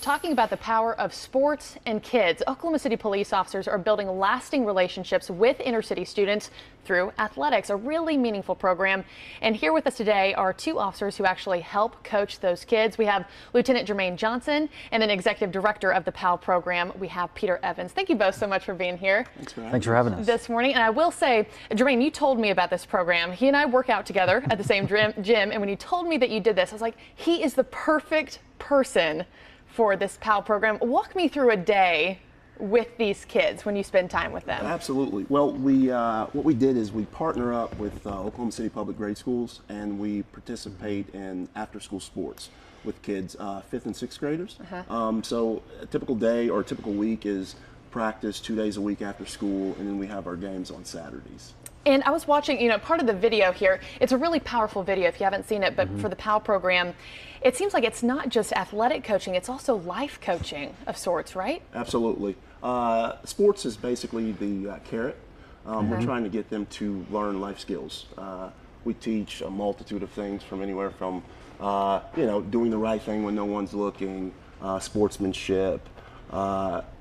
talking about the power of sports and kids. Oklahoma City police officers are building lasting relationships with inner city students through athletics, a really meaningful program. And here with us today are two officers who actually help coach those kids. We have Lieutenant Jermaine Johnson and then Executive Director of the PAL program. We have Peter Evans. Thank you both so much for being here. Thanks for having us this morning. And I will say, Jermaine, you told me about this program. He and I work out together at the same gym. And when you told me that you did this, I was like, he is the perfect person for this PAL program. Walk me through a day with these kids when you spend time with them. Absolutely. Well, what we did is we partner up with Oklahoma City Public Grade Schools, and we participate in after-school sports with kids, 5th and 6th graders. So a typical day or a typical week is practice 2 days a week after school, and then we have our games on Saturdays. And I was watching, part of the video here. It's a really powerful video if you haven't seen it, but for the PAL program, it seems like it's not just athletic coaching, it's also life coaching of sorts, right? Absolutely. Sports is basically the carrot. We're trying to get them to learn life skills. We teach a multitude of things from anywhere from, doing the right thing when no one's looking, sportsmanship,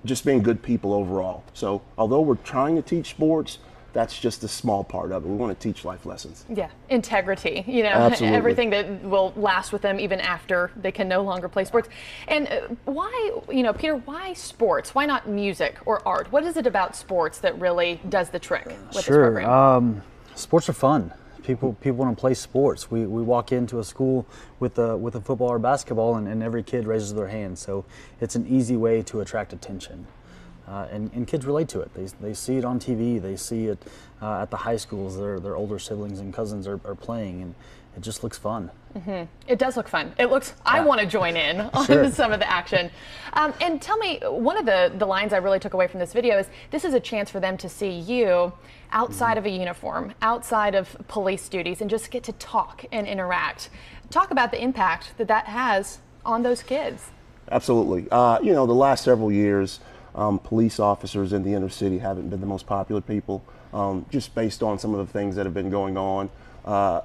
just being good people overall. So although we're trying to teach sports, that's just a small part of it. We want to teach life lessons. Yeah, integrity, Absolutely. Everything that will last with them even after they can no longer play sports. And why, Peter, why sports? Why not music or art? What is it about sports that really does the trick with this program? Sports are fun. People want to play sports. We walk into a school with a football or basketball, and every kid raises their hand. So it's an easy way to attract attention. And kids relate to it. They see it on TV. They see it at the high schools. Their older siblings and cousins are playing, and it just looks fun. It does look fun. It looks. I want to join in on some of the action. And tell me, one of the lines I really took away from this video is this is a chance for them to see you outside of a uniform, outside of police duties, and just get to talk and interact. Talk about the impact that has on those kids. Absolutely. The last several years, police officers in the inner city haven't been the most popular people, just based on some of the things that have been going on.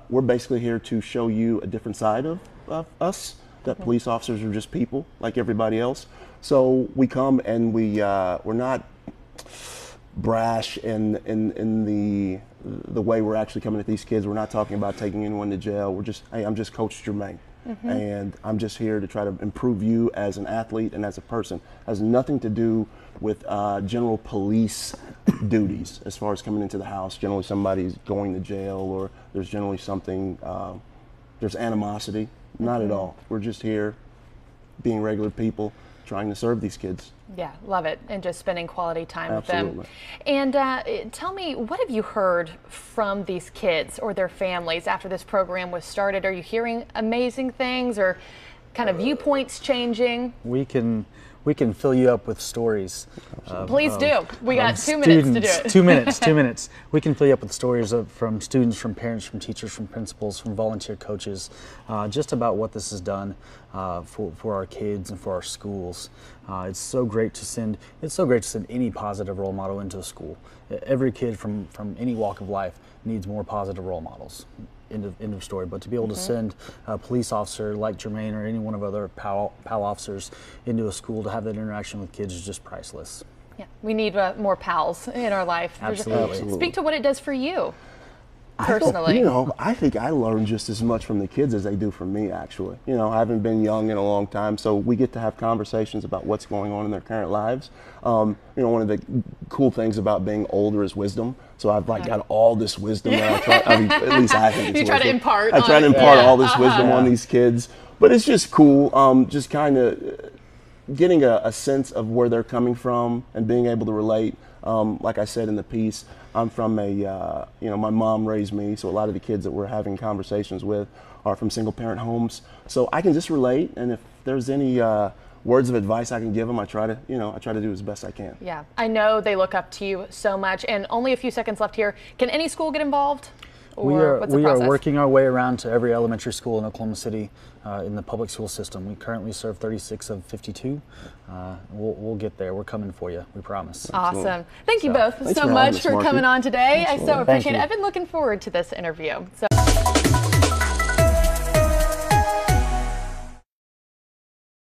We're basically here to show you a different side of us, that police officers are just people like everybody else. So we come and we're not brash in the way we're actually coming at these kids. We're not talking about taking anyone to jail. We're just, hey, I'm just Coach Jermaine. And I'm just here to try to improve you as an athlete and as a person. It has nothing to do with general police duties as far as coming into the house. Generally somebody's going to jail, or there's generally something, there's animosity. Not at all. We're just here being regular people trying to serve these kids. Yeah, love it. And just spending quality time Absolutely. with them. And tell me, what have you heard from these kids or their families after this program was started? Are you hearing amazing things or kind of viewpoints changing? We can fill you up with stories. Please do. We got 2 minutes to do it. 2 minutes, 2 minutes. We can fill you up with stories from students, from parents, from teachers, from principals, from volunteer coaches, just about what this has done for our kids and for our schools. It's so great to send any positive role model into a school. Every kid from any walk of life needs more positive role models. End of story. But to be able to send a police officer like Jermaine or any one of other PAL officers into a school to have that interaction with kids is just priceless. Yeah, we need more PALs in our life. Absolutely. Speak to what it does for you personally. I think I learn just as much from the kids as they do from me, actually. I haven't been young in a long time, so we get to have conversations about what's going on in their current lives. One of the cool things about being older is wisdom. So I've got all this wisdom that at least I think it's you try to impart. I try to impart all this wisdom on these kids. But it's just cool, just kind of getting a sense of where they're coming from and being able to relate. Like I said in the piece, I'm from my mom raised me, so a lot of the kids that we're having conversations with are from single parent homes. So I can just relate, and if there's any words of advice I can give them, I try to do as best I can. Yeah, I know they look up to you so much, and only a few seconds left here. Can any school get involved? We are working our way around to every elementary school in Oklahoma City in the public school system. We currently serve 36 of 52. We'll get there. We're coming for you. We promise. Awesome. Thank you both so much for coming on today. I so appreciate it. I've been looking forward to this interview.